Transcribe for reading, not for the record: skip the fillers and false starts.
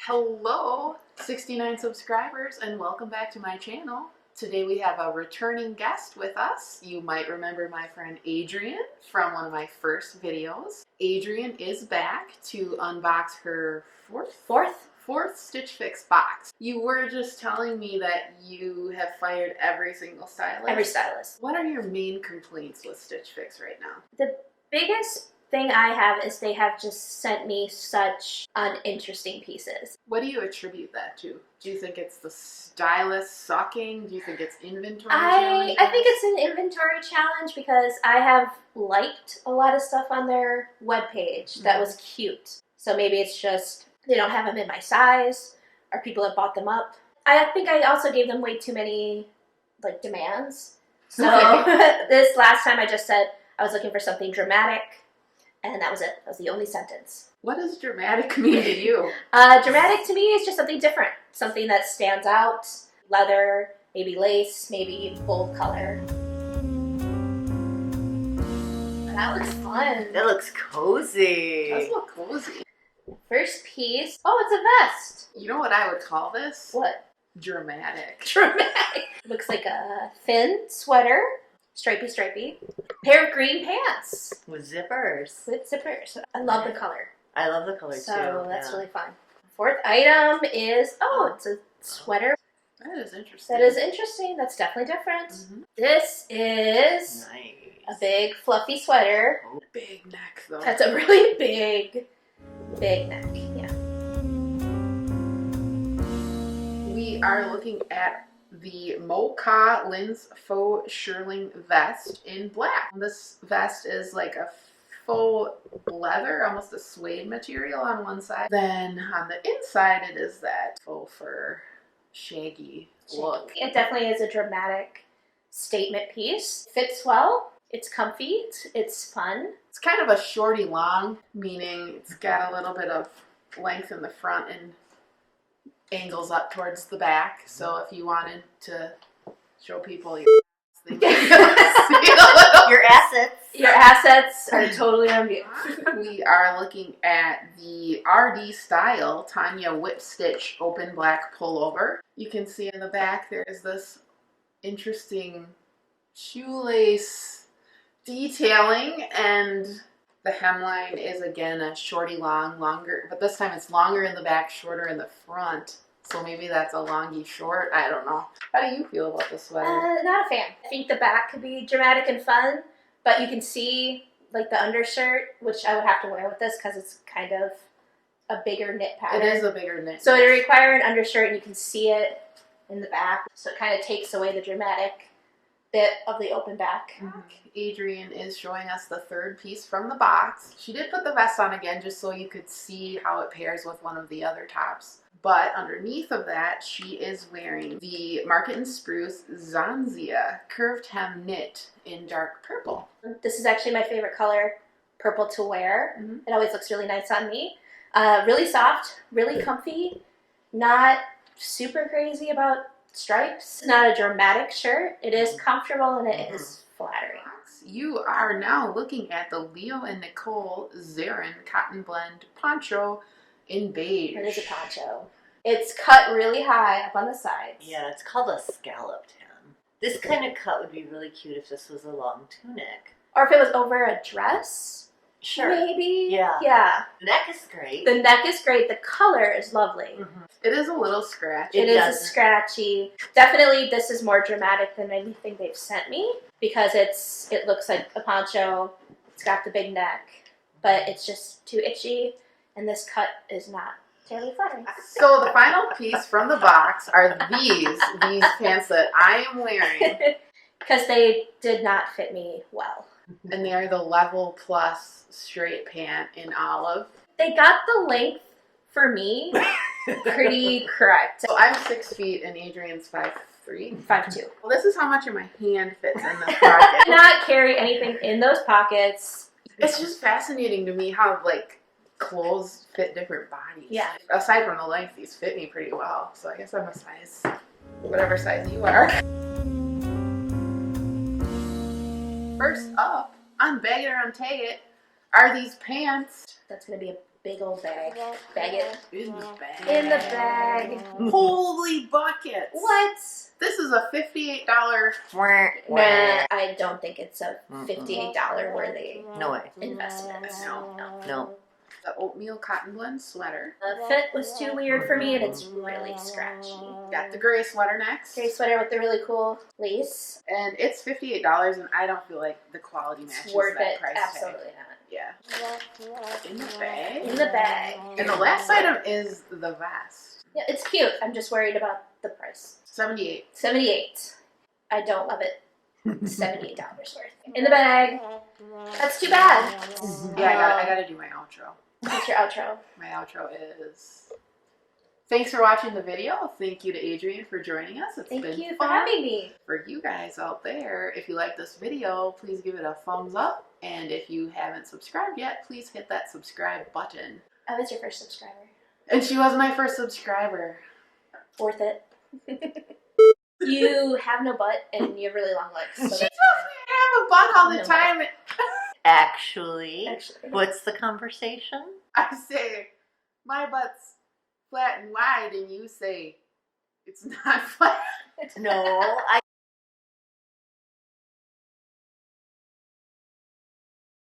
Hello, 69 subscribers, and welcome back to my channel. Today we have a returning guest with us. You might remember my friend Adrienne from one of my first videos. Adrienne is back to unbox her fourth Stitch Fix box. You were just telling me that you have fired every single stylist. Every stylist. What are your main complaints with Stitch Fix right now? The biggest thing I have is they have just sent me such uninteresting pieces. What do you attribute that to? Do you think it's the stylist sucking? Do you think it's inventory I challenges? think it's an inventory challenge because I have liked a lot of stuff on their webpage that was cute. So maybe it's just they don't have them in my size or people have bought them up. I think I also gave them way too many demands. So this last time I just said I was looking for something dramatic. And that was it. That was the only sentence. What does dramatic mean to you? Dramatic to me is just something different. Something that stands out. Leather, maybe lace, maybe bold color. That looks fun. That looks cozy. It does look cozy. First piece. Oh, it's a vest. You know what I would call this? What? Dramatic. Dramatic. Looks like a thin sweater. Stripey. Pair of green pants. With zippers. With zippers. I love the color. I love the color too. So that's really fun. Fourth item is, it's a sweater. That is interesting. That is interesting. That's definitely different. This is a big fluffy sweater. Oh, big neck though. That's a really big neck. Yeah. We are looking at the Mocha Lynn's Faux Shearling vest in black. This vest is like a faux leather, almost a suede material on one side. Then on the inside it is that faux fur, shaggy look. It definitely is a dramatic statement piece. Fits well. It's comfy. It's fun. It's kind of a shorty long, meaning it's got a little bit of length in the front and angles up towards the back. So if you wanted to show people your they your assets. Your assets are totally on view. We are looking at the RD Style Tanya Whip Stitch open black pullover. You can see in the back there's this interesting shoelace detailing, and the hemline is again a shorty long, longer, but this time it's longer in the back, shorter in the front. So maybe that's a longy short. I don't know. How do you feel about this sweater? Not a fan. I think the back could be dramatic and fun, but you can see the undershirt, which I would have to wear with this because it's kind of a bigger knit pattern. It is a bigger knit. So it require an undershirt, and you can see it in the back. So it kind of takes away the dramatic bit of the open back. Adrienne is showing us the third piece from the box. She did put the vest on again just so you could see how it pairs with one of the other tops. But underneath of that, she is wearing the Market and Spruce Zanzia curved hem knit in dark purple. This is actually my favorite color, purple, to wear. It always looks really nice on me. Really soft, really comfy, not super crazy about stripes. It's not a dramatic shirt. It is comfortable and it is flattering. You are now looking at the Leo and Nicole Zarin Cotton Blend Poncho in beige. It is a poncho. It's cut really high up on the sides. Yeah, it's called a scalloped hem. This kind of cut would be really cute if this was a long tunic. Or if it was over a dress. Sure. Maybe. Yeah. Yeah. The neck is great. The neck is great. The color is lovely. It is a little scratchy. It is scratchy. Definitely this is more dramatic than anything they've sent me because it looks like a poncho. It's got the big neck, but it's just too itchy, and this cut is not terribly flattering. So the final piece from the box are these pants that I am wearing. Because they did not fit me well. And they are the Level Plus straight pant in olive. They got the length for me pretty correct. So I'm 6 feet and Adrienne's 5'3". 5'2". Well, this is how much of my hand fits in this pocket. Did not carry anything in those pockets. It's just fascinating to me how clothes fit different bodies. Yeah. Aside from the length, these fit me pretty well. So I guess I'm a size, whatever size you are. First up, on Bag It or Untag It, are these pants. That's going to be a big old bag. Bag it. In the bag. In the bag. Holy buckets! What? This is a $58. Nah, I don't think it's a $58 worthy No way. investment. No. The oatmeal cotton blend sweater. The fit was too weird for me, and it's really scratchy. Got the gray sweater next. Gray sweater with the really cool lace. And it's $58, and I don't feel like the quality matches It's worth that it. price Absolutely tag. not. Yeah. In the bag. In the bag. And the last item is the vest. Yeah, it's cute. I'm just worried about the price. $78. $78. I don't love it. $78 worth. In the bag. That's too bad. Yeah, I gotta do my outro. What's your outro? My outro is... Thanks for watching the video. Thank you to Adrienne for joining us. It's Thank been you for fun. having me. For you guys out there, if you like this video, please give it a thumbs up. And if you haven't subscribed yet, please hit that subscribe button. I was your first subscriber. And she was my first subscriber. Worth it. You have no butt and you have really long legs. So She that's tells me I have a butt all the No. time. Actually, actually. what's the conversation? I say, my butt's flat and wide, and you say, it's not flat. No, I